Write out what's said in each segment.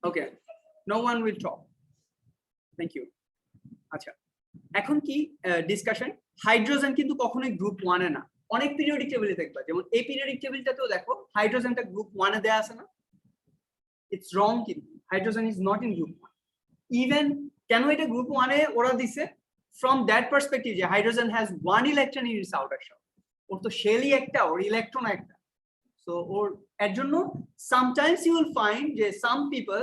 Okay, no one will talk. Thank you. আচ্ছা, এখন কি ডিসকাশন? হাইড্রোজেন কিন্তু কখনোই গ্রুপ 1 এ না, অনেক পিরিয়ডিক টেবিলে দেখবা, যেমন এই পিরিয়ডিক টেবিলটাতেও দেখো হাইড্রোজেনটা গ্রুপ 1 এ দেয়া আছে না? ইটস রং, কিন্তু hydrogen is not in group 1। Even কেন এটা গ্রুপ 1 এ ওরা দিছে? ফ্রম দ্যাট পার্সপেক্টিভ যে hydrogen has 1 electron in its outer shell, ওর তো শেলই একটা, ওর ইলেকট্রন একটা। সো ওর এর জন্য সামটাইমস ইউ উইল ফাইন্ড যে সাম পিপল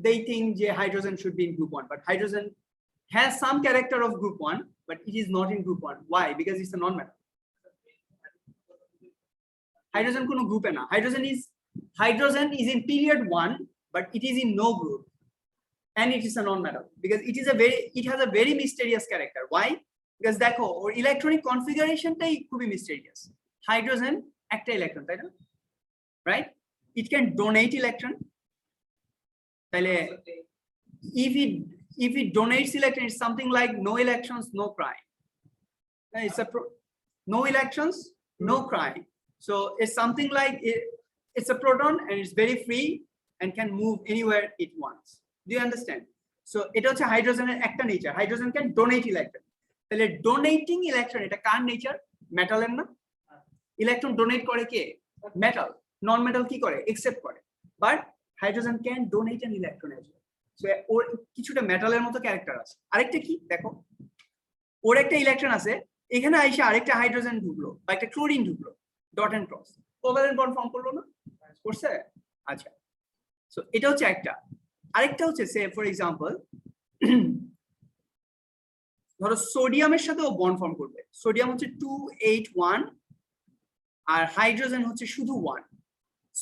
they think যে hydrogen should be in group 1, but hydrogen has some character of group 1, but it is not in group 1. Why? Because it's a non-metal. Hydrogen kono group e na. Hydrogen is in period 1, but it is in no group, and it is a non-metal because it has a very mysterious character. Why? Because দেখো ওর electronic configuration টাই খুবই mysterious. Hydrogen একটা electron, তাই না? Right? It can donate electron. তাহলে if it donates electron, it's something like no electrons, no crime. It's no electrons, no crime. So it's something like it's a proton and it's very free and can move anywhere it wants. Do you understand? So এটা হচ্ছে হাইড্রোজেনের একটা nature, hydrogen can donate electron. তাহলে donating electron এটা কার nature? মেটালের না? Electron donate করে কে? Metal. নন metal কি করে? একসেপ্ট করে। But hydrogen can donate an electron as well. So ওর কিছুটা মেটালের মতো ক্যারেক্টার আছে। আরেকটা কি দেখো, ওর একটা ইলেকট্রন আছে, এখানে আইসা আরেকটা হাইড্রোজেন ঢুকলো বা একটা ক্লোরিন ঢুকলো, dot and cross, covalent bond form করলো না? করছে। আচ্ছা, সো এটা হচ্ছে একটা। আরেকটা হচ্ছে সে ফর এক্সাম্পল ধরো সোডিয়ামের সাথে ও বন্ড ফর্ম করবে। সোডিয়াম হচ্ছে 281 আর হাইড্রোজেন হচ্ছে শুধু 1।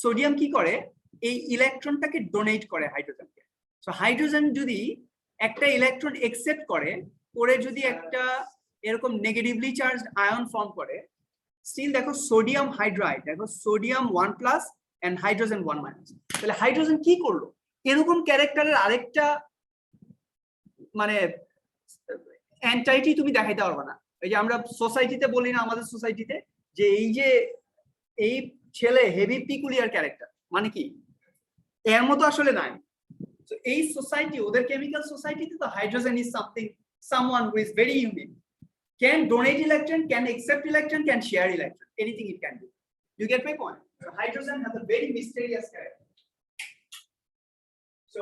সোডিয়াম কি করে? এই ইলেকট্রনটাকে ডোনেট করে হাইড্রোজেনকে। সো হাইড্রোজেন যদি একটা ইলেকট্রন একসেপ্ট করে, পরে যদি একটা এরকম নেগেটিভলি চার্জড আয়ন ফর্ম করে, স্টিল দেখো সোডিয়াম হাইড্রাইড, দেখো সোডিয়াম 1+ এন্ড হাইড্রোজেন 1-। তাহলে হাইড্রোজেন কি করলো? এরকম ক্যারেক্টারের আরেকটা মানে এন্টাইটি তুমি দেখাইতে পারবে না। এই যে আমরা সোসাইটিতে বলি না, আমাদের সোসাইটিতে যে এই ছেলে হেভি পিকুলিয়ার ক্যারেক্টার, মানে কি এর মতো আসলে নাই। So এই সোসাইটি, ওদের কেমিক্যাল সোসাইটিতে তো hydrogen is someone who is very unique, can donate electron, can accept electron, can share electron, anything it can do. You get my point? So hydrogen has a very mysterious character. So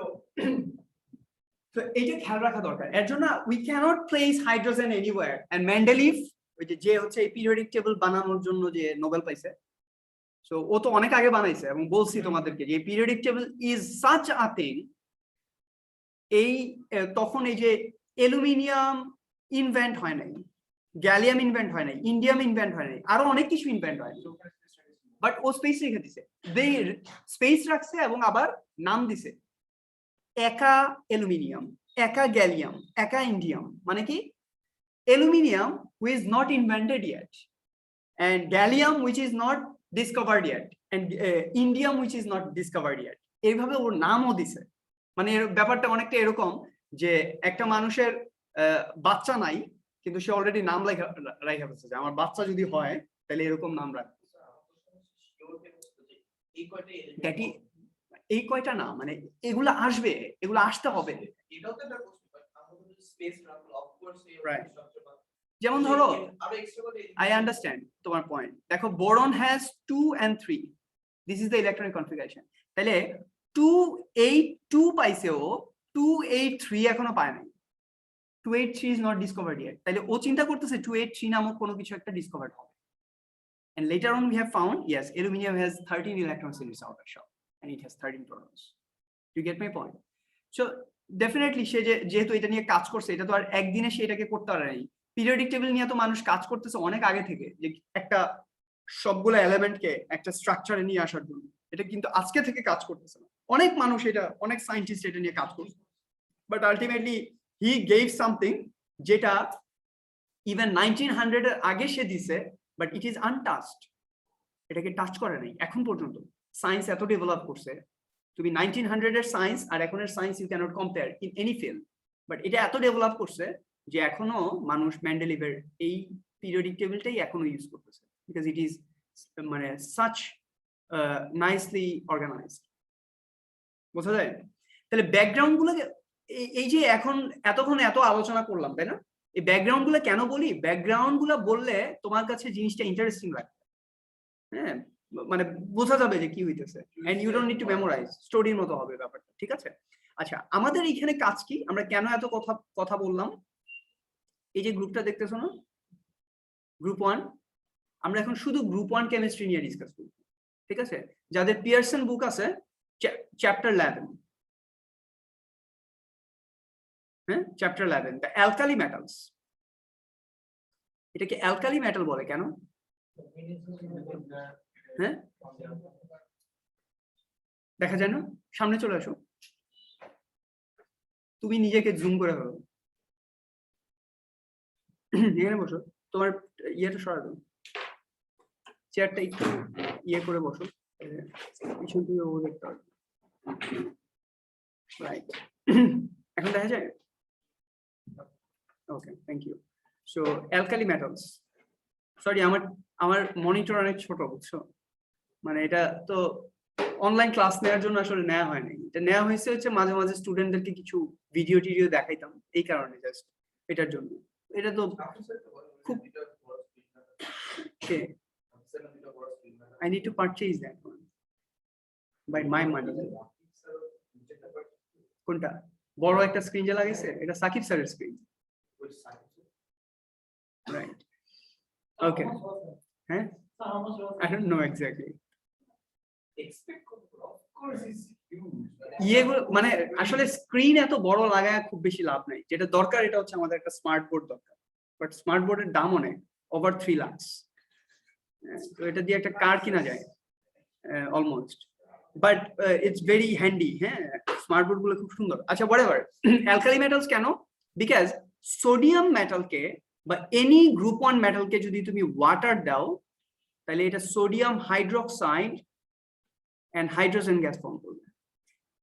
এটা খেয়াল রাখা দরকার। এর জন্য we cannot place hydrogen anywhere, and Mendeleev ওই যে হচ্ছে এই পিরিয়ডিক টেবিল বানানোর জন্য যে নোবেল পাইছে, সো ও তো অনেক আগে বানাইছে, এবং বলছি তোমাদেরকে যে periodic table is such a thing. এই তখন এই যে অ্যালুমিনিয়াম ইনভেন্ট হয় নাই, গ্যালিয়াম ইনভেন্ট হয় নাই, ইন্ডিয়াম ইনভেন্ট হয় নাই, আরো অনেক কিছু ইনভেন্ট হয়, বাট ও স্পেস রেখে দিছে। স্পেস রাখছে এবং আবার নাম দিছে একা অ্যালুমিনিয়াম, একা গ্যালিয়াম, একা ইন্ডিয়াম। মানে কি? Aluminium which is not invented yet, and gallium which is not discovered yet, and indium which is not discovered yet. এইভাবে ওর নামও দিছে। মানে ব্যাপারটা অনেকটা এরকম যে একটা মানুষের বাচ্চা নাই, কিন্তু সে অলরেডি নাম রাখা ফেলছে যে আমার বাচ্চা যদি হয় তাহলে এরকম নাম রাখবে। এই কয়টা না, মানে এগুলো আসবে, এগুলো আসতে হবে। যেমন ধরো I understand তোমার পয়েন্ট। দেখো boron has 2 and 3, this is the electronic configuration. তাহলে 282 পাইছে ও, 283 এখনো পায় নাই। 283 is not discovered yet. তাহলে ও চিন্তা করতেছে 283 নামক কোনো কিছু একটা ডিসকভারড হবে। And later on we have found, yes, aluminum has 13 electrons in its outer shell and it has 13 protons. You get my point? So definitely সে যেহেতু এটা নিয়ে কাজ করছে, এটা তো আর একদিনে সে এটাকে করতে পারে নাই। পিরিয়ডিক টেবিল নিয়ে তো মানুষ কাজ করতেছে অনেক আগে থেকে, যে একটা সবগুলো এলিমেন্টকে একটা স্ট্রাকচারে নিয়ে আসার জন্য। এটা কিন্তু আজকে থেকে কাজ করতেছে না, অনেক মানুষ এটা, অনেক সায়েন্টিস্ট এটা নিয়ে কাজ করছে, but ultimately he gave something যেটা ইভেন 1900 এর আগে সে দিছে, বাট ইট ইজ আনটাচড, এটাকে টাচ করে নাই এখন পর্যন্ত। সায়েন্স এত ডেভেলপ করছে, তুমি 1900 এর সায়েন্স আর এখনের science you cannot compare in any field, but এটা এত ডেভেলপ করছে যে এখনো মানুষ মেন্ডেলিভের এই পিরিয়ডিক টেবিলটাই এখনো ইউজ করতেছে, বিকজ ইট ইজ মানে সাচ নাইসলি অর্গানাইজড। বোঝা যায়? তাহলে ব্যাকগ্রাউন্ড গুলোকে এই যে এখন এতক্ষণ এত আলোচনা করলাম, তাই না? এই ব্যাকগ্রাউন্ড গুলো কেন বলি? ব্যাকগ্রাউন্ড গুলো বললে তোমার কাছে জিনিসটা ইন্টারেস্টিং লাগবে, হ্যাঁ, মানে বোঝা যাবে যে কি হইতেছে, and you don't need to memorise, স্টোরির মতো হবে ব্যাপারটা, ঠিক আছে? আচ্ছা, আমাদের এখানে কাজ কি, আমরা কেন এত কথা বললাম? এই যে গ্রুপটা দেখতেছো না, গ্রুপ 1, আমরা এখন শুধু গ্রুপ 1 কেমিস্ট্রি নিয়ে ডিসকাস করব, ঠিক আছে? যাদের পিয়ারসন বুক আছে চ্যাপ্টার 11, হ্যাঁ, চ্যাপ্টার 11 দ্য অ্যালকালি মেটালস। এটাকে অ্যালকালি মেটাল বলে কেন? হ্যাঁ, দেখা যায় না? সামনে চলে আসো, তুমি নিজেকে জুম করে ফেলো, এখানে বসো, তোমার ইয়েটা সরা দাও, চেয়ারটা একটু ইয়ে করে বসো, পিছন থেকে ও দেখতে হবে, রাইট? এখন দেখা যায়? Okay, thank you. So alkali metals, sorry আমার মনিটর অনেক ছোট, বুঝছো? মানে এটা তো অনলাইন ক্লাস নেওয়ার জন্য আসলে নেওয়া হয়নি, এটা নেওয়া হয়েছে হচ্ছে মাঝে মাঝে স্টুডেন্টদেরকে কিছু ভিডিও টিডিও দেখাইতাম, এই কারণে জাস্ট এটার জন্য। এটা তো খুব I need to purchase that one by my money. কোনটা বড় একটা স্ক্রিন যে লাগাইছে, এটা সাকিব স্যারের স্ক্রিন, রাইট? ওকে, হ্যাঁ, I don't know exactly. ইয়েগুলো মানে আসলে স্ক্রিন এত বড় লাগায় খুব বেশি লাভ নাই, যেটা দরকার এটা হচ্ছে আমাদের একটা স্মার্ট বোর্ড দরকার, বাট স্মার্ট বোর্ডের দাম অনেক, ওভার 3 লাখ। তো এটা দিয়ে একটা কার কিনা যায় almost, but it's very handy, হ্যাঁ, স্মার্ট বোর্ড গুলো খুব সুন্দর। আচ্ছা, হোয়াটএভার, অ্যালকালি মেটালস কেন? বিকজ সোডিয়াম মেটালকে বা এনি গ্রুপ 1 মেটালকে যদি তুমি ওয়াটার দাও, তাহলে এটা sodium hydroxide and hydrogen gas form করবে।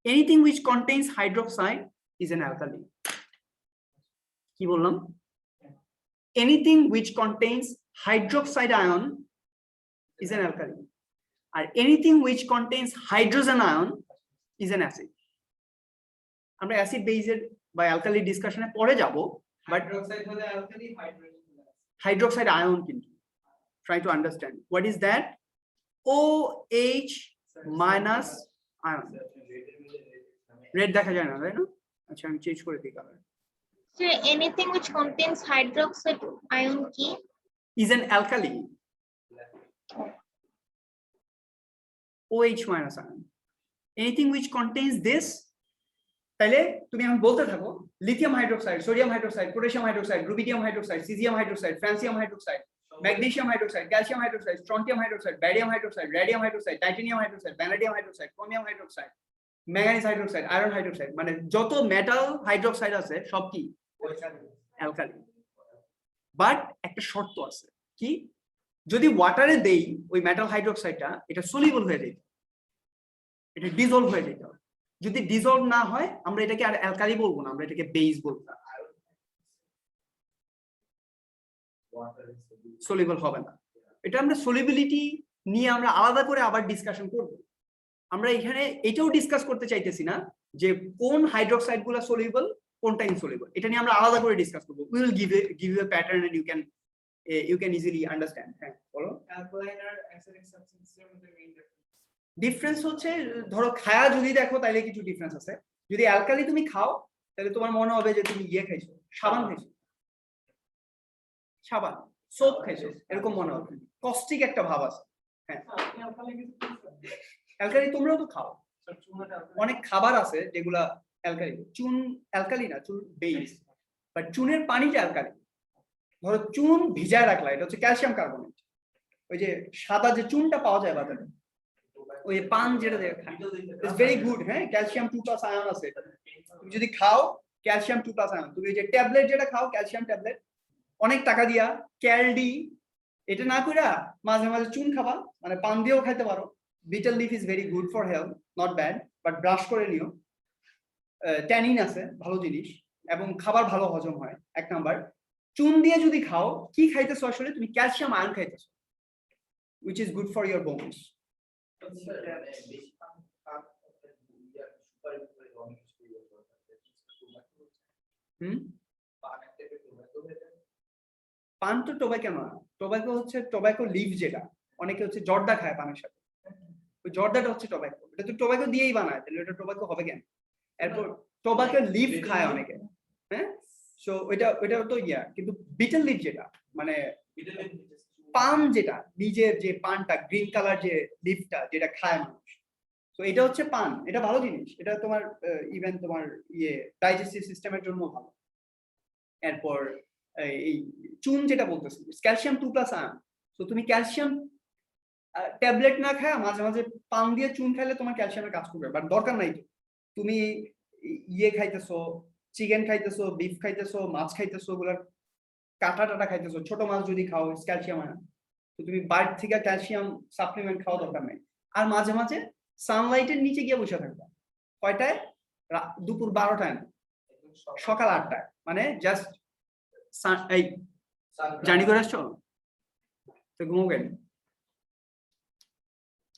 Anything which contains hydroxide is an alkali. কি বললাম? Anything which contains hydroxide ion is an alkali, আর anything which contains hydrogen ion is an acid. আমরা অ্যাসিড বেসের বা অ্যালকালি ডিসকাশনে পরে যাব, বাট হাইড্রোক্সাইড হলে অ্যালকালি, হাইড্রোক্সাইড আয়ন কিন্তু try to understand what is that. OH minus ion, red দেখা যায় না, তাই না? আচ্ছা, আমি চেঞ্জ করে দিই colour. So anything which contains hydroxide ion কি? is an alkali. OH minus ion, anything which contains this, তাহলে তুমি এখন বলতে থাকো lithium hydroxide, sodium hydroxide, potassium hydroxide, rubidium hydroxide, caesium hydroxide, francium hydroxide, magnesium hydroxide, calcium hydroxide, strontium hydroxide, barium hydroxide, radium hydroxide, titanium hydroxide, vanadium hydroxide, chromium hydroxide, manganese hydroxide, iron hydroxide, মানে যত metal hydroxide আছে সব কি alkali. But একটা শর্ত আছে, কি? যদি ওয়াটারে দেই ওই মেটাল হাইড্রোক্সাইডটা, এটা সলিউবল হয়ে যেত, এটা ডিসলভ হয়ে যেত। যদি ডিসলভ না হয় আমরা এটাকে আর অ্যালকালি বলবো না, আমরা এটাকে বেস বলবো, সলিউবল হবে না। এটা আমরা সলিবিলিটি নিয়ে আমরা আলাদা করে আবার ডিসকাশন করব। আমরা এখানে এটাও ডিসকাস করতে চাইতেছি না যে কোন হাইড্রোক্সাইড গুলো সলিউবল, কোনটা ইনসলিউবল, এটা নিয়ে আমরা আলাদা করে ডিসকাস করব। We will give you a pattern and you can easily understand. হ্যাঁ, বলো। অ্যালকালাইন আর অ্যাসিডিক সাবস্টেন্সের মধ্যে মেইন ডিফারেন্স হচ্ছে, ধরো খায়া যদি দেখো তাহলে কিছু ডিফারেন্স আছে। যদি অ্যালকালি তুমি খাও তাহলে তোমার মনে হবে যে তুমি ইয়ে খাইছো, সাবান খাইছো, সাবান সোপ খাইছো, এরকম মনে হবে, কস্টিক একটা ভাব আছে। হ্যাঁ, অ্যালকালি তোমরাও তো খাও, অনেক খাবার আছে যেগুলা অ্যালকালি। চুন অ্যালকালি না, চুন বেস, বাট চুনের পানিটা অ্যালকালি। ধরো চুন ভিজায় রাখলা, এটা হচ্ছে ক্যালসিয়াম কার্বনেট, ওই যে সাদা যে চুনটা পাওয়া যায় বাজারে, ওই পান যেটা খায়, ইটস ভেরি গুড। হ্যাঁ, ক্যালসিয়াম 2+ আয়ন আছে, তুমি যদি খাও ক্যালসিয়াম 2+ আয়ন। তুমি ওই যে ট্যাবলেট যেটা খাও, ক্যালসিয়াম ট্যাবলেট, অনেক টাকা দিয়া ক্যালডি, এটা না কইরা মাঝে মাঝে চুন খাবা, মানে পান দিয়েও খাইতে পারো। Bitter leaf is very good for health, not bad, but brush করে নিও। ট্যানিন আছে, ভালো জিনিস, এবং খাবার ভালো হজম হয়। এক নাম্বার, চুন দিয়ে যদি খাও, কি খাইতেছো আসলে? তুমি ক্যালসিয়াম আয়ন খাইতেছো, which is good for your bones. পান তো টোবাকো না, টোবাকো হচ্ছে টোবাকো লিভ, যেটা অনেকে হচ্ছে জর্দা খায় পানের সাথে, ওই জর্দাটা হচ্ছে টোবাকো, এটা তো টোবাকো দিয়েই বানায়, তাহলে এটা টোবাকো হবে কেন? এরপর টোবাকো লিভ খায় অনেকে, হ্যাঁ, সো ওইটা তো ইয়া, কিন্তু বিটেল লিভ যেটা মানে পান, যেটা নিজের যে পানটা গ্রিন কালার যে লিভটা যেটা খায় মানুষ, তো এটা হচ্ছে পান, এটা ভালো জিনিস, এটা তোমার ইভেন তোমার ডাইজেস্টিভ সিস্টেমের জন্য ভালো। এরপর এই চুন যেটা বলতেছি, ক্যালসিয়াম 2+ আয়ন, তো তুমি ক্যালসিয়াম ট্যাবলেট না খায় মাঝে মাঝে পান দিয়ে চুন খাইলে তোমার ক্যালসিয়ামের কাজ করবে, বাট দরকার নাই তো, তুমি খাইতেছো, চিকেন খাইতেছো, বিফ খাইতেছো, মাছ খাইতেছো, ওগুলার কাটা টাটা খাইতেছো, ছোট মাছ যদি খাও ক্যালসিয়াম আয়ন, তো তুমি বাইরে থেকে ক্যালসিয়াম সাপ্লিমেন্ট খাওয়া দরকার নেই। আর মাঝে মাঝে সানলাইটের নিচে গিয়ে বসে থাকবা, কয়টায়? দুপুর 12টায়, সকাল 8টায়, মানে জাস্ট এই জার্নি করে আসছো তো ঘুমো কেন,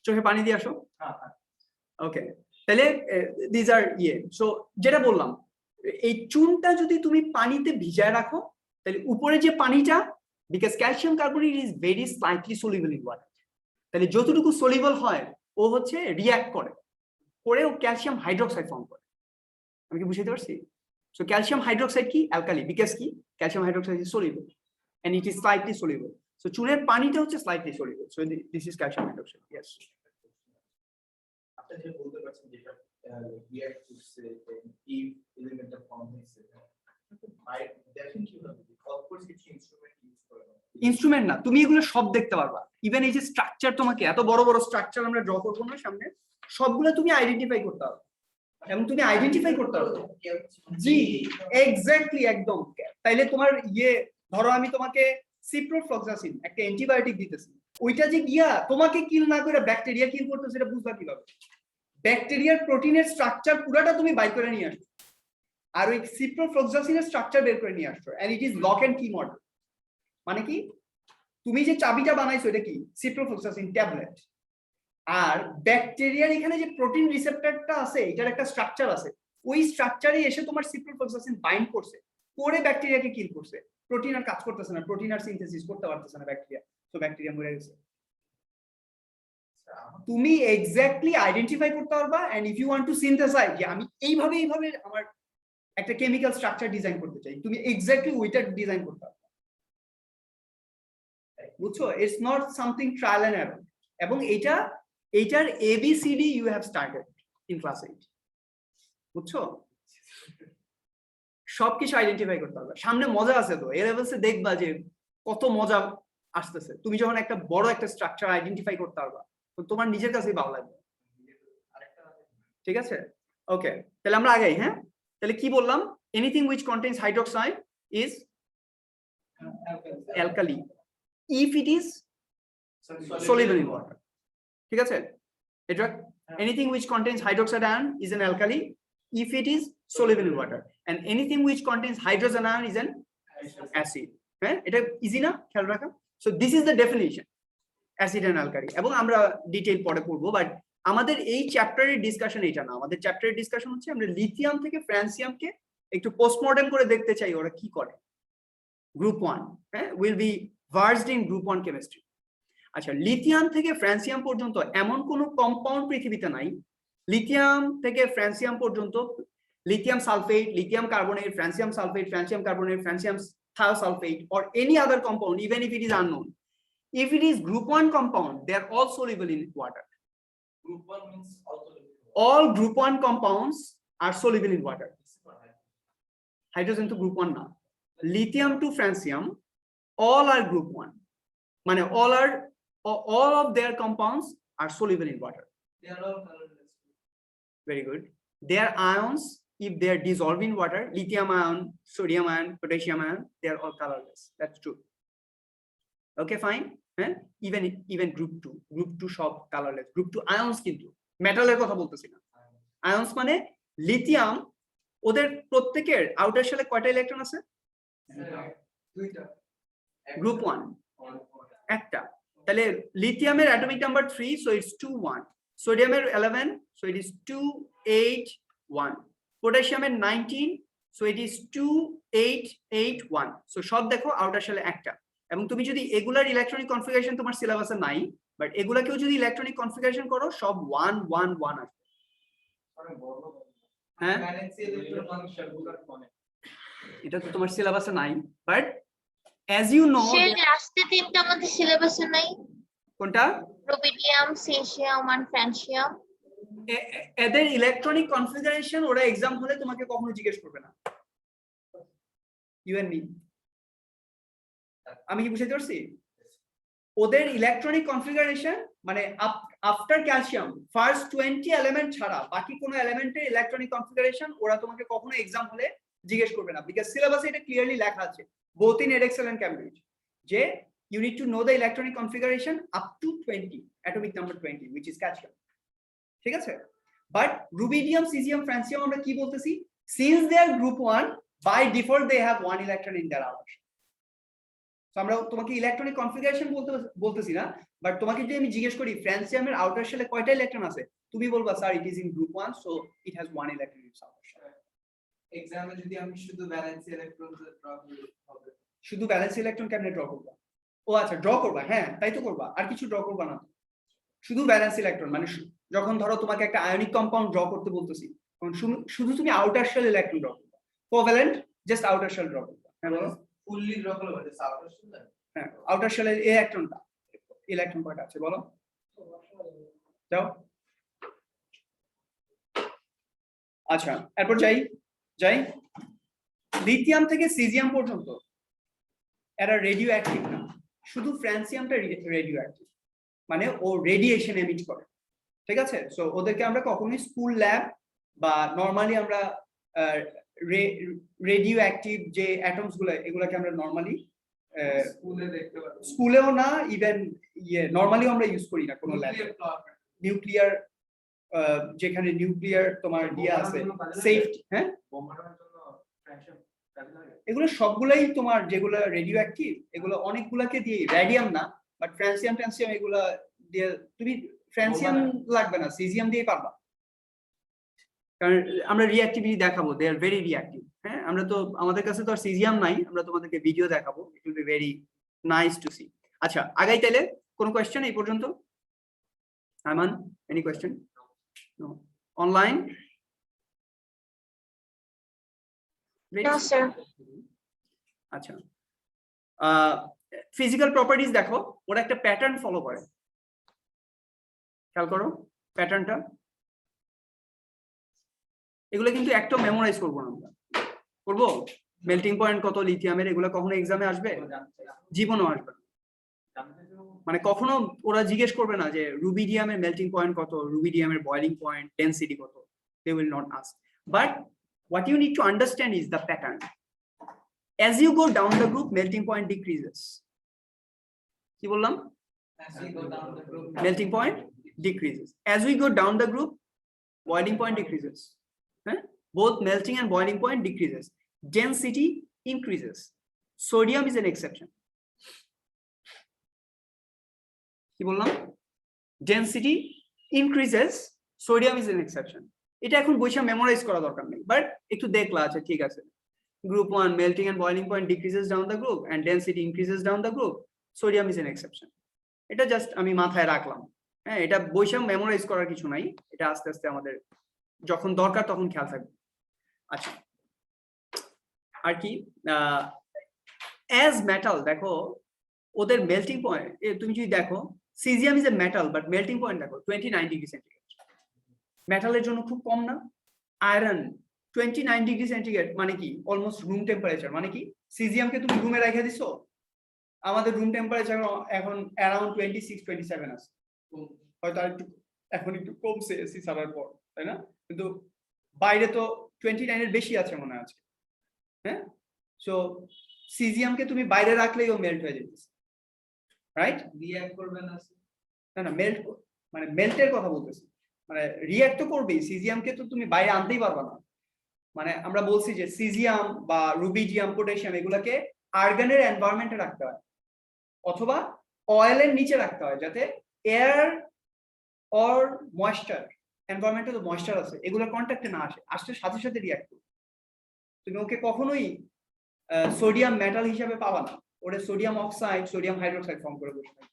চোখে পানি দিয়ে আসো। ওকে, তাহলে দিস আর সো যেটা বললাম, এই চুনটা যদি তুমি পানিতে ভিজায় রাখো, তাহলে উপরে যে পানিটা, because calcium carbonate is very slightly soluble in water, তাহলে যতটুকু সলিউবল হয় ও হচ্ছে রিঅ্যাক্ট করে ও ক্যালসিয়াম হাইড্রোক্সাইড ফর্ম করে। আমি কি বুঝাতে পারছি? সো ক্যালসিয়াম হাইড্রোক্সাইড কি? অ্যালকালি, বিকজ কি calcium hydroxide is soluble and it is slightly soluble. So চুনের পানিটা হচ্ছে slightly soluble, so this is calcium hydroxide. Yes, আপনি যে বলতে পারছেন যেটা রিঅ্যাক্ট করছে এই এলিমেন্টটা ফর্ম হয়েছে, আই দেখেন কিভাবে অফকোর্স কিছু ইনস্ট্রুমেন্ট ইউজ করে না, ইনস্ট্রুমেন্ট না, তুমি এগুলো সব দেখতে পারবা। ইভেন এই যে স্ট্রাকচার, তোমাকে এত বড় বড় স্ট্রাকচার আমরা ড্র করবো না সামনে, সবগুলো তুমি আইডেন্টিফাই করতে পারবে, এবং তুমি আইডেন্টিফাই করতে পারবে। জি এক্স্যাক্টলি, একদম। তাইলে তোমার ধরো আমি তোমাকে সিপ্রোফ্লক্সাসিন একটা অ্যান্টিবায়োটিক দিতেছি, ওইটা যে তোমাকে কিল না করে ব্যাকটেরিয়া কিল করতে, সেটা বুঝবা কিভাবে? ব্যাকটেরিয়ার প্রোটিনের স্ট্রাকচার পুরাটা তুমি বাই করে নিয়ে আসছো, আর ওই সিপ্রোফ্লক্সাসিনের স্ট্রাকচার বের করে নিয়ে আসছো, and it is lock and key model. মানে কি, তুমি যে চাবিটা বানাইছো এটা কি? Ciprofloxacin tablet. আর ব্যাকটেরিয়ার এখানে যে প্রোটিন রিসেপ্টরটা আছে, এটার একটা স্ট্রাকচার আছে, ওই স্ট্রাকচারে এসে তোমার সিপ্রোফ্লক্সাসিন বাইন্ড করছে, করে ব্যাকটেরিয়াকে কিল করছে। প্রোটিন আর কাজ করতেছে না, প্রোটিন আর সিনথেসিস করতে পারতেছে না ব্যাকটেরিয়া, তো ব্যাকটেরিয়া মরে গেছে। তুমি এক্স্যাক্টলি আইডেন্টিফাই করতে পারবা, and if you want to synthesise, যে আমি এইভাবে আমার একটা কেমিক্যাল স্ট্রাকচার ডিজাইন করতে চাই, তুমি এক্স্যাক্টলি ওইটা ডিজাইন করতে পারবে, বুঝছো? It's not something trial and error. এবং এইটার ABCD you have started in class 8, বুঝছো? সবকিছু আইডেন্টিফাই করতে পারবে। সামনে মজা আছে তো, এ লেভেলসে দেখবা যে কত মজা আসতেছে। তুমি যখন একটা বড় একটা স্ট্রাকচার আইডেন্টিফাই করতে পারবা, তো তোমার নিজের কাছেই ভালো লাগবে। ঠিক আছে, ওকে, তাহলে আমরা আগাই। হ্যাঁ, তাহলে কি বললাম? Anything which contains hydroxide is alkali if it is soluble in water. ঠিক আছে, এটা anything which contains hydroxide ion is an alkali if it is soluble in water, and anything which contains hydrogen ion is an acid. হ্যাঁ, এটা easy না খেয়াল রাখা? So this is the definition, acid and alkali. এবং আমরা detail পরে পড়বো, but আমাদের এই চ্যাপ্টারের ডিসকাশন এটা না। আমাদের চ্যাপ্টারের ডিসকাশন হচ্ছে আমরা লিথিয়াম থেকে ফ্রান্সিয়ামকে একটু পোস্টমর্টেম করে দেখতে চাই ওরা কি করে। গ্রুপ 1, হ্যাঁ, will be versed in group 1 chemistry. আচ্ছা, লিথিয়াম থেকে ফ্রান্সিয়াম পর্যন্ত এমন কোন কম্পাউন্ড পৃথিবীতে নাই। লিথিয়াম থেকে ফ্রান্সিয়াম পর্যন্ত lithium sulphate, lithium carbonate, francium sulphate, francium carbonate, francium thiosulfate, or any other compound, even if it is unknown, if it is group 1 compound, they are all soluble in water. Group 1 means also All group 1 compounds are soluble in water. Hydrogen to group 1 na. Lithium to francium, all are group 1. Mane all of their compounds are soluble in water. they are all colorless. Very good. Their ions, if they are dissolved in water, lithium ion, sodium ion, potassium ion, they are all colorless. That's true. Okay, fine. Even group 2 সব colorless. Group 2 ions কিন্তু মেটালের কথা বলতেছি না। আয়ন্স মানে lithium, ওদের প্রত্যেকের outer শেলে কয়টা ইলেকট্রন আছে? দুইটা। গ্রুপ 1 একটা। তাহলে লিথিয়ামের অ্যাটমিক নাম্বার 3, so it's 2 1. সোডিয়ামের 11, so it is 2 8 1. পোটাশিয়ামের 19, so it is 2881 so সব দেখো আউটার শেলে একটা এবং তুমি যদি এগুলার ইলেকট্রনিক কনফিগারেশন তোমার সিলেবাসে নাই বাট এগুলাকেও যদি ইলেকট্রনিক কনফিগারেশন করো সব 111 আসবে হ্যাঁ এটা তো তোমার সিলেবাসে নাই বাট as you know সেই লাস্টে তিনটা আমাদের সিলেবাসে নাই কোনটা রুবিডিয়াম সিজিয়াম আর ফ্রান্সিয়াম এদের ইলেকট্রনিক কনফিগারেশন ওরা এক্সাম হলে তোমাকে কখনো জিজ্ঞেস করবে না ইউ এন্ড মি আমি কি বুঝাতে পারছি ওদের ইলেকট্রনিক কনফিগারেশন মানে আফটার ক্যালসিয়াম ফার্স্ট 20 এলিমেন্ট ছাড়া বাকি কোনো এলিমেন্টের ইলেকট্রনিক কনফিগারেশন ওরা তোমাকে কখনো এক্সাম হলে জিজ্ঞেস করবে না বিকজ সিলেবাসে এটা ক্লিয়ারলি লেখা আছে both in Edexcel and Cambridge যে you need to know the electronic configuration up to 20 atomic number 20 which is calcium ঠিক আছে but rubidium cesium francium আমরা কি বলতেছি since they are group 1 by default they have one electron in their outer shell so আমরা তোমাকে electronic configuration বলতেছি না but তোমাকে যদি আমি জিজ্ঞেস করি ফ্রান্সিয়ামের আউটার শেলে কয়টা ইলেকট্রন আছে তুমি বলবা sir it is in group 1 so it has one electron in its outer shell এক্সামে যদি আমি শুধু ব্যালেন্স ইলেকট্রন ড্র করি হবে শুধু ব্যালেন্স ইলেকট্রন কেমনে ড্র করবা ও আচ্ছা ড্র করবা হ্যাঁ তাই তো করবা আর কিছু ড্র করবা না শুধু ব্যালেন্স ইলেকট্রন মানে যখন ধরো তোমাকে একটা আয়নিক কম্পাউন্ড ড্র করতে বলতেছি তখন শুধু তুমি আউটার শেল ইলেকট্রন ড্র করবা covalent just outer shell draw করবা হ্যাঁ বলো ফুললি ড্র করলে জাস্ট আউটার শেল হ্যাঁ আউটার শেলের এই ইলেকট্রন কয়টা আছে বলো যাও আচ্ছা এরপর যাই লিথিয়াম থেকে সিজিয়াম পর্যন্ত এরা রেডিও অ্যাক্টিভ না শুধু ফ্রান্সিয়ামটা রেডিও অ্যাক্টিভ মানে ও রেডিয়েশন এমিট করে ঠিক আছে সো ওদেরকে আমরা কখনোই স্কুল ল্যাব বা নরমালি আমরা রেডিও অ্যাক্টিভ যে অ্যাটমস গুলো এগুলোকে আমরা নরমালি স্কুলে দেখতে পাবো স্কুলেও না ইভেন নরমালিও আমরা ইউজ করি না কোনো ল্যাবে নিউক্লিয়ার যেখানে নিউক্লিয়ার তোমার দিয়ে আছে সেফটি হ্যাঁ এগুলো সবগুলাই তোমার যেগুলো রেডিও অ্যাক্টিভ এগুলো অনেকগুলাকে দিয়ে রেডিয়াম না বাট ফ্রান্সিয়াম টেনসিয়াম এগুলো দিয়ে তুমি ফ্রান্সিয়াম লাগবে না সিজিয়াম দিয়ে পারবা কারণ আমরা রিঅ্যাক্টিভিটি দেখাবো দে আর ভেরি রিঅ্যাক্টিভ হ্যাঁ আমরা তো আমাদের কাছে তো আর সিজিয়াম নাই আমরা তোমাদেরকে ভিডিও দেখাবো it will be very nice to see আচ্ছা আগাই তাইলে কোনো কোয়েশ্চেন এই পর্যন্ত Aman any question no online no sir আচ্ছা ফিজিক্যাল প্রপার্টিজ দেখো ওরা একটা প্যাটার্ন ফলো করে খেয়াল করো প্যাটার্নটা এগুলো কিন্তু একটা মেমোরাইজ করবো না আমরা করবো মেল্টিং পয়েন্ট কত লিথিয়ামের এগুলো কখনো এক্সামে আসবে জীবনও আসবে মানে কখনো ওরা জিজ্ঞেস করবে না যে রুবিডিয়ামের মেল্টিং পয়েন্ট কত রুবিডিয়ামের বয়লিং পয়েন্ট ডেনসিটি কত they will not ask but what you need to understand is the pattern as you go down the group melting point decreases কি বললাম melting point decreases as we go down the group boiling point decreases both melting and boiling point decreases density increases sodium is an exception কি বললাম density increases sodium is an exception এটা এখন বইসা memorise করা দরকার নেই but একটু দেখলা আছে ঠিক আছে group 1 melting and boiling point decreases down the group and density increases down the group sodium is an exception এটা জাস্ট আমি মাথায় রাখলাম হ্যাঁ এটা বইসা মেমোরাইজ করার কিছু নাই এটা আস্তে আস্তে আমাদের যখন দরকার তখন খেয়াল থাকবে আচ্ছা আর কি অ্যাজ মেটাল দেখো ওদের মেল্টিং পয়েন্ট তুমি যদি দেখো caesium is a metal but melting point দেখো 29 ডিগ্রি সেন্টিগ্রেড মেটালের জন্য খুব কম না আয়রন 29 ডিগ্রি সেন্টিগ্রেড মানে কি অলমোস্ট রুম টেম্পারেচার মানে কি সিজিয়ামকে তুমি রুমে রেখে দিছো আমাদের রুম টেম্পারেচার এখন অ্যারাউন্ড 26-27 আছে হয়তো আর একটু এখন একটু কমছে এসি ছাড়ার পর তাই না কিন্তু বাইরে তো 29 এর বেশি আছে মনে আছে হ্যাঁ সো সিজিয়ামকে তুমি বাইরে রাখলেই ও মেল্ট হয়ে যেতেছে রাইট রিঅ্যাক্ট করবে না না মেল্ট মানে মেল্টের কথা বলতেছি মানে রিঅ্যাক্ট তো করবেই সিজিয়ামকে তো তুমি বাইরে আনতেই পারবে না মানে আমরা বলছি যে সিজিয়াম বা রুবিডিয়াম পটাশিয়াম এগুলাকে আর্গনের এনভায়রনমেন্টে রাখতে হয় অথবা অয়েলের নিচে রাখতে হয় যাতে এয়ার অর ময়েশ্চার এনভায়রনমেন্টে তো ময়েশ্চার আছে এগুলোর কন্ট্যাক্টে না আসে সাথে সাথে রিঅ্যাক্ট করবে তুমি ওকে কখনোই সোডিয়াম মেটাল হিসাবে পাবা না, ওটা sodium oxide sodium hydroxide form করে বসে থাকে।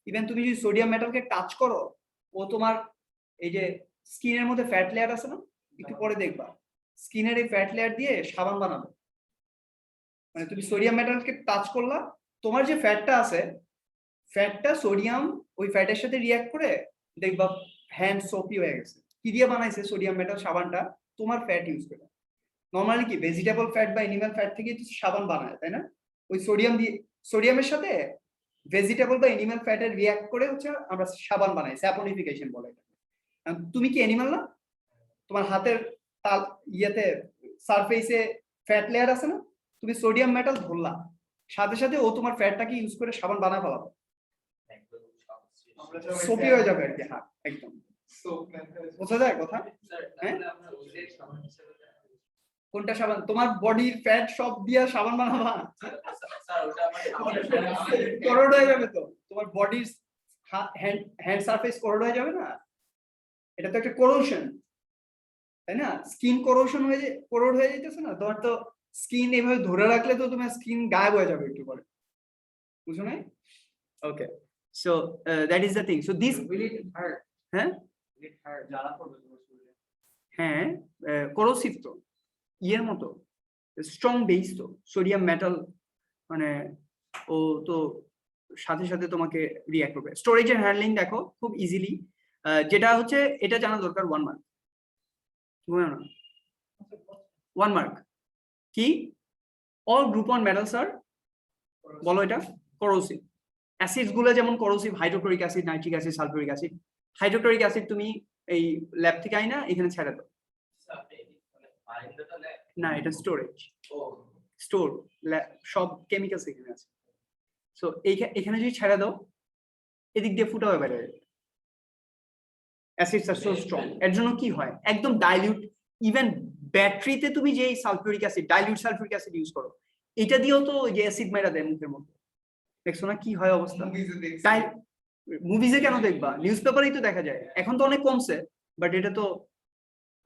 ইভেন তুমি যদি সোডিয়াম মেটালকে টাচ করো, ও তোমার এই যে স্কিনের মধ্যে ফ্যাট লেয়ার আছে না, একটু পরে দেখবা স্কিনের এই ফ্যাট লেয়ার দিয়ে সাবান বানাবে। মানে তুমি সোডিয়াম মেটালকে টাচ করলা, তোমার যে ফ্যাটটা আছে, ফ্যাটটা সোডিয়াম ওই ফ্যাটের সাথে রিঅ্যাক্ট করে দেখবা হ্যান্ড সোপি হয়ে গেছে। কি দিয়ে বানাইছে সোডিয়াম মেটাল সাবানটা? তোমার ফ্যাট ইউজ করে। নর্মালি কি ভেজিটেবল ফ্যাট বা অ্যানিমাল ফ্যাট থেকে সাবান বানায়, তাই না? ওই সোডিয়াম দিয়ে, সোডিয়ামের সাথে ভেজিটেবল বা অ্যানিমাল ফ্যাটের রিঅ্যাক্ট করে হচ্ছে আমরা সাবান বানাই, স্যাপনিফিকেশন বলে এটা। তুমি কি অ্যানিমাল না? তোমার হাতের তাল ইয়েতে সারফেসে ফ্যাট লেয়ার আছে না, তুমি সোডিয়াম মেটাল ধরলা, সাথে সাথে ও তোমার ফ্যাটটাকে ইউজ করে সাবান বানা ফেলাবে, সোপি হয়ে যাবে আর কি। হ্যাঁ একদম, বোঝা যায় কথা? হ্যাঁ, কোনটা সাবান? তোমার বডির ফ্যাট সব দিয়ে সাবান বানাবা? করোড হয়ে যাবে তো, তোমার বডির হ্যান্ড সারফেস করোড হয়ে যাবে না? এটা তো একটা কোরোশন, তাই না? স্কিন কোরোশন হয়ে করোড হয়ে যেতেছে না? তোমার তো স্কিন এভাবে ধরে রাখলে তো তোমার স্কিন গায়েব হয়ে যাবে একটু পরে, বুঝছো না? Okay, so that is the thing. So this will it hurt? হ্যাঁ উইল ইট হার্ট? জ্বালা করবে তোমার শরীরে? হ্যাঁ, করোসিভ তো, ইয়ের মতো স্ট্রং বেস তো সোডিয়াম মেটাল, মানে ও তো সাথে সাথে তোমাকে রিঅ্যাক্ট করবে। স্টোরেজ এন্ড হ্যান্ডলিং দেখো খুব ইজিলি, যেটা হচ্ছে এটা জানা দরকার 1 মার্ক। বুঝো না? 1 মার্ক কি? অল গ্রুপ অন মেটালস আর, বলো এটা, করোসিভ। অ্যাসিডস গুলো যেমন corrosive, hydrochloric acid, nitric acid, sulphuric acid. Hydrochloric acid তুমি এই ল্যাব থেকে আইনা এখানে ছেড়ে দাও। না, এটা স্টোরেজ, স্টোর, সব কেমিক্যালস এখানে আছে। সো এখানে যদি ছেড়ে দাও, এদিক দিয়ে ফুটা হয়ে বের হয়ে যাবে। অ্যাসিডস আর সো স্ট্রং, এর জন্য কি হয় একদম ডাইলিউট। ইভেন ব্যাটারিতে তুমি যে sulphuric acid, dilute sulphuric acid use করো, এটা দিয়েও তো যে অ্যাসিড মাইরা দেয় মুখের মধ্যে, দেখছো না কি হয় অবস্থা? মুভিজে কেন দেখবা, নিউজ পেপারেই তো দেখা যায়। এখন তো অনেক কমছে, বাট এটা তো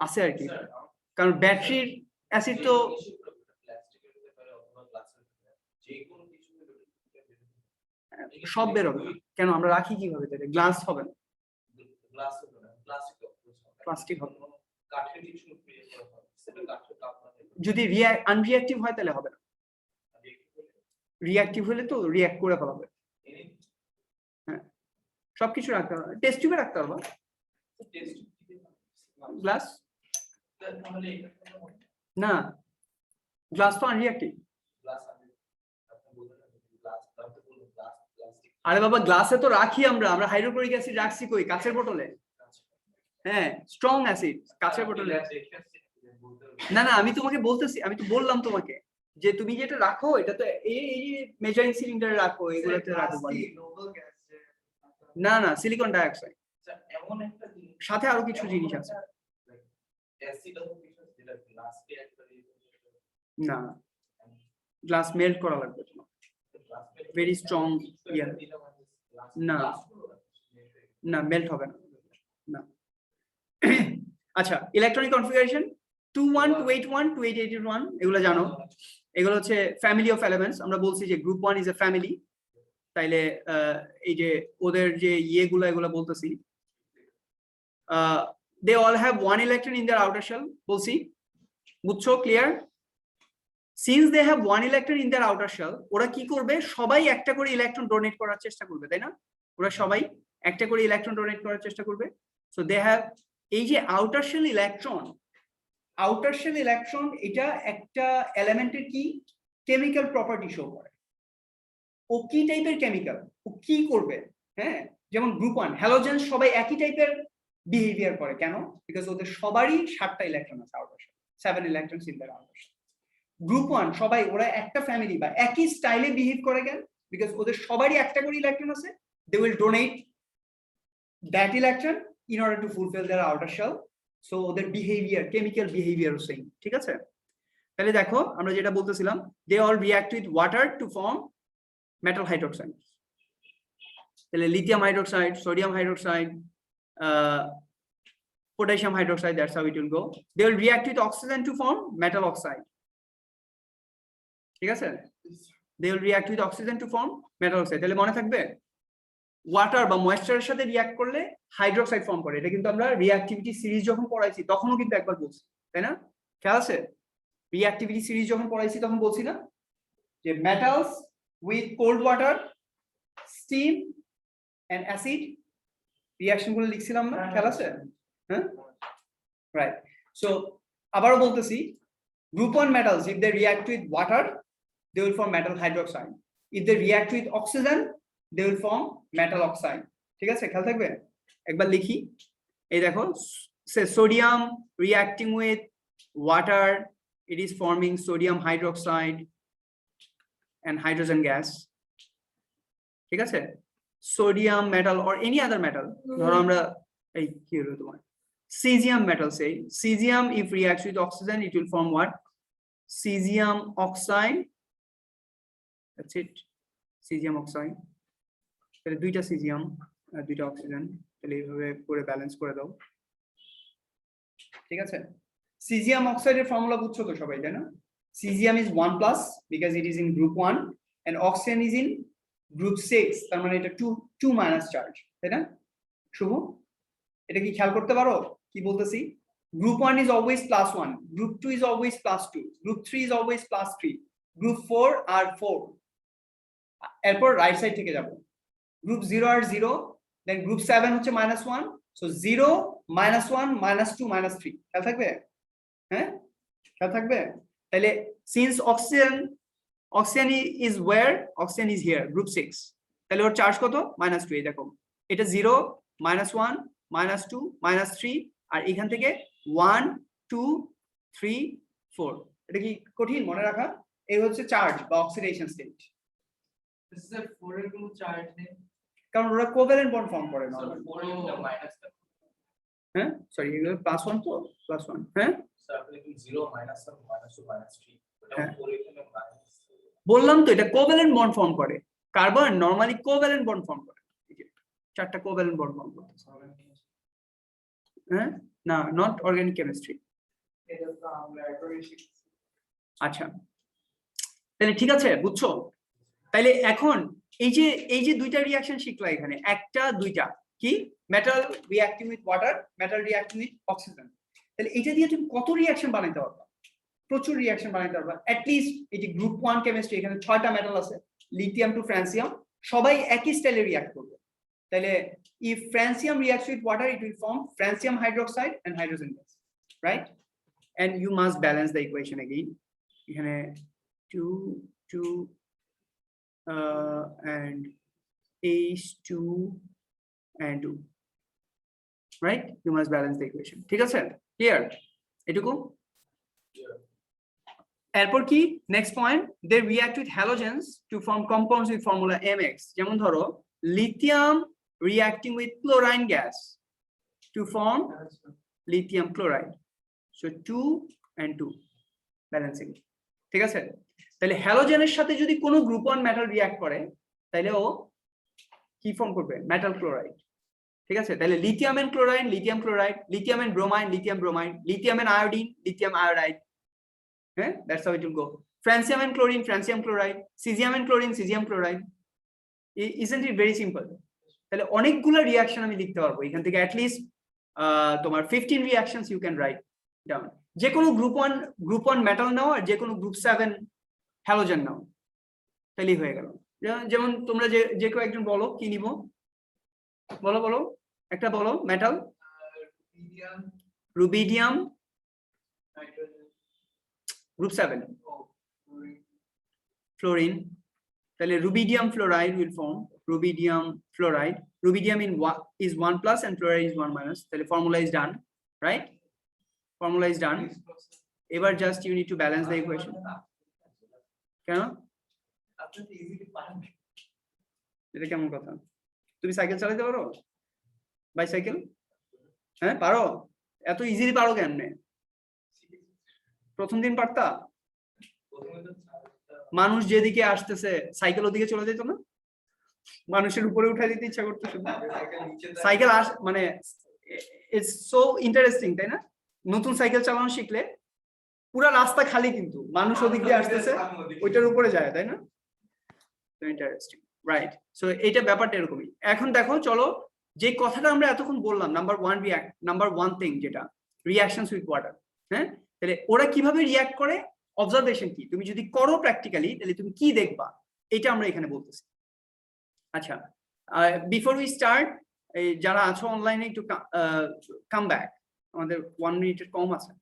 আছে আর কি, কারণ ব্যাটারির অ্যাসিড তো সব বেরোবে না। কেন? আমরা রাখি কিভাবে তাহলে? গ্লাস হবে না, প্লাস্টিক হবে। যদি আনরিঅ্যাক্টিভ হয় তাহলে হবে না, রিঅ্যাক্টিভ হলে তো রিঅ্যাক্ট করে ফেলাবে। হ্যাঁ, সবকিছু রাখতে হবে, টেস্ট টিউবে রাখতে হবে। গ্লাস না, গ্লাস তো আনরিঅ্যাক্টিভ। আরে বাবা, গ্লাসে তো রাখি আমরা হাইড্রোক্লোরিক অ্যাসিড রাখছি কই? কাঁচের বোতলে। হ্যাঁ, স্ট্রং অ্যাসিড কাঁচের বোতলে। না না, আমি তোমাকে বলতেছি, আমি তো বললাম তোমাকে যে তুমি যেটা রাখো এটা তো এই মেজারিং সিলিন্ডারে রাখো, এগুলোতে রাখো। না না, সিলিকন ডাইঅক্সাইড এমন একটা জিনিস, সাথে আরো কিছু জিনিস আছে। না, গ্লাস মেল্ট করা লাগবে তোমার, ভেরি স্ট্রং ইয়ার। না না, মেল্ট হবে না, না। আচ্ছা, ইলেকট্রনিক কনফিগারেশন 21, 281, 2881 এগুলো জানো। এগুলো হচ্ছে ফ্যামিলি অফ এলিমেন্টস। আমরা বলছি যে গ্রুপ 1 ইজ এ ফ্যামিলি, তাইলে এই যে ওদের যে ইয়েগুলো এগুলো বলতেছি, they all have 1 electron in their outer shell. বলছি, বুঝছো? Clear? Since they have 1 electron in their outer shell, ওরা কি করবে? সবাই একটা করে ইলেকট্রন ডোনেট করার চেষ্টা করবে, তাই না? ওরা সবাই একটা করে ইলেকট্রন ডোনেট করার চেষ্টা করবে। সো দে হ্যাভ, এই যে outer shell electron, outer shell electron এটা একটা এলিমেন্টের কি কেমিক্যাল প্রপার্টি শো করে। ও কি টাইপের কেমিক্যাল, ও কি করবে? হ্যাঁ, যেমন গ্রুপ 1 হ্যালোজেন সবাই একই টাইপের বিহেভিয়ার করে। কেন? বিকজ ওদের সবারই 7টা ইলেকট্রন আছে outer shell, 7 electrons in their outer shell. Group 1 সবাই ওরা একটা ফ্যামিলি বা একই স্টাইলে বিহেভ করে। কেন? বিকজ ওদের সবারই একটা করে ইলেকট্রন আছে। They will donate that electron in order to fulfill their outer shell. So ওদের বিহেভিয়ার, কেমিক্যাল বিহেভিয়ারও সেম। ঠিক আছে? তাহলে দেখো আমরা যেটা বলতেছিলাম, they all react with water to form metal hydroxide. তাহলে lithium hydroxide, sodium hydroxide, potassium hydroxide, that's how it will go. They will react with oxygen to form metal oxide. ঠিক আছে, they will react with oxygen to form metal oxide। তাহলে মনে থাকবে water বা ময়েশ্চারের সাথে react করলে hydroxide form করে। এটা কিন্তু আমরা রিঅ্যাক্টিভিটি সিরিজ যখন পড়াইছি তখনও কিন্তু একবার বলছি, তাই না? খেয়াল আছে, রিঅ্যাক্টিভিটি সিরিজ যখন পড়াইছি তখন বলছি না যে metals with cold water, steam and acid reaction গুলো লিখছিলাম না? খেয়াল আছে? হ্যাঁ, রাইট। সো আবারও বলতেছি, group 1 metals, if they react with water, they will form metal hydroxide. If they react with oxygen, they will form metal oxide. ঠিক আছে, খেয়াল থাকবে। একবার লিখি, এই দেখো, sodium reacting with water, it is forming sodium hydroxide and hydrogen gas. ঠিক আছে, sodium metal or any other metal, ধরো আমরা এই কি হলো তোমার cesium metal, say cesium if reacts with oxygen it will form what? Cesium oxide, that's it, cesium oxide। তাহলে দুইটা cesium আর দুইটা oxygen, তাহলে এইভাবে পুরো ব্যালেন্স করে দাও। ঠিক আছে, cesium oxide এর ফর্মুলা বুঝছো তো সবাই, তাই না? cesium is 1 plus because it is in group 1 and oxygen is in group 6, তার মানে এটা 2 মাইনাস চার্জ, তাই না? শুভ, এটা কি খেয়াল করতে পারো কি বলতেছি? Group 1 is always +1, group 2 is always +2, group 3 is always +3, group 4 are 4। এরপর রাইট সাইড থেকে যাব, group 0 are 0, then group 7 হচ্ছে -1, so 0 -1 -2 -3। খেয়াল থাকবে? হ্যাঁ, খেয়াল থাকবে। তাহলে since oxygen is where? Oxygen is here, group 6, তাহলে ওর চার্জ কত? -2। এই দেখো, এটা 0 -1 -2 -3, আর এখান থেকে 1 2 3 4। এটা কি কঠিন মনে রাখা? এই হচ্ছে চার্জ বা oxidation state. This is a 4 এর কোনো চার্জ নেই, কারণ ওরা কোভ্যালেন্ট বন্ড ফর্ম করে না। 4 এর মাইনাস, হ্যাঁ, সরি, এগুলো +1 তো, +1। হ্যাঁ, স্যার আপনি 0 -1 -2 -3, ওটা 4 এর কোনো মাইনাস। বললাম তো এটা কোভ্যালেন্ট বন্ড ফর্ম করে। Carbon normally covalent bond form করে, এই যে চারটা কোভ্যালেন্ট বন্ড ফর্ম করে। হ্যাঁ, না, নট অর্গানিক কেমিস্ট্রি। এটা তো আমরা একবারই শিখছি। আচ্ছা, তাহলে ঠিক আছে, বুঝছো? তাহলে এখন এই যে দুইটা রিঅ্যাকশন শিখলা এখানে, একটা দুইটা কি, metal reacting with water, metal reacting with oxygen. তাহলে এটা দিয়ে তুমি কত রিঅ্যাকশন বানাইতে পারবা? প্রচুর রিঅ্যাকশন বানাইতে পারবা। অ্যাট লিস্ট এই যে গ্রুপ 1 কেমিস্ট্রি, এখানে 6টা মেটাল আছে, লিথিয়াম টু ফ্রান্সিয়াম, সবাই একই স্টাইলে রিঅ্যাক্ট করবে। তাহলে if francium reacts with water it will form francium hydroxide and hydrogen gas, right? And you must balance the equation again. এখানে 2 2 and H2 and 2, right? You must balance the equation. ঠিক আছে, clear এটুকু? এরপর কি next point, they react with halogens to form compounds with formula Mx। যেমন ধরো lithium reacting with chlorine gas to form lithium chloride, so 2 and 2 balancing। ঠিক আছে, তাহলে হ্যালোজেনের সাথে যদি কোনো গ্রুপ 1 মেটাল রিঅ্যাক্ট করে তাহলে ও কি ফর্ম করবে? Metal chloride. ঠিক আছে, তাহলে lithium and chloride, lithium chloride, lithium and bromine, lithium bromide, lithium and iodine, lithium iodide. হ্যাঁ, that's how it will go. Francium and chlorine, francium chloride, caesium and chlorine, caesium chloride. Isn't it very simple? তাহলে অনেকগুলো reaction আমি লিখতে পারবো এখান থেকে, at least তোমার 15 reactions you can write down. যে কোনো গ্রুপ 1 মেটাল নাও আর যে কোনো গ্রুপ 7 হ্যালোজেন নাও, তাহলেই হয়ে গেল। যেমন তোমরা যে কেউ একজন বলো, কি নিব? বলো একটা বলো মেটাল। Rubidium, group 7 fluorine. তাহলে rubidium fluoride will form rubidium fluoride. Rubidium is 1 plus and fluoride is 1 minus. তাহলে formula is done, right? Formula is done. এবার just you need to balance the equation. কেন? আপনি তো ইজিলি পারেন। এটা কেমন কথা? তুমি সাইকেল চালাতে পারো? বাইসাইকেল? হ্যাঁ, পারো? এত ইজিলি পারো কেমনে? প্রথম দিন পারতা? মানুষ যেদিকে আসতেছে সাইকেল ওদিকে চলে যেত না? মানুষের উপরে উঠাই দিতে ইচ্ছা করতো শুধু। সাইকেল মানে ইটস সো ইন্টারেস্টিং, তাই না? নতুন সাইকেল চালানো শিখলে পুরা রাস্তা খালি, কিন্তু মানুষ ওদিক দিয়ে আসতেছে, ওইটার উপরে যায়, তাই না? Interesting, right. সো এইটা ব্যাপারটা এরকমই। এখন দেখো চলো, যে কথাটা আমরা এতক্ষণ বললাম, নাম্বার ওয়ান থিং যেটা রিঅ্যাকশনস উইথ ওয়াটার, হ্যাঁ, তাহলে ওরা কিভাবে রিঅ্যাক্ট করে, অবজারভেশন কি, তুমি যদি করো প্র্যাকটিক্যালি তাহলে তুমি কি দেখবা, এটা আমরা এখানে বলতেছি। আচ্ছা, বিফোর উই স্টার্ট, যারা আছো অনলাইনে একটু কাম ব্যাক, আমাদের 1 মিনিটের কম আছে।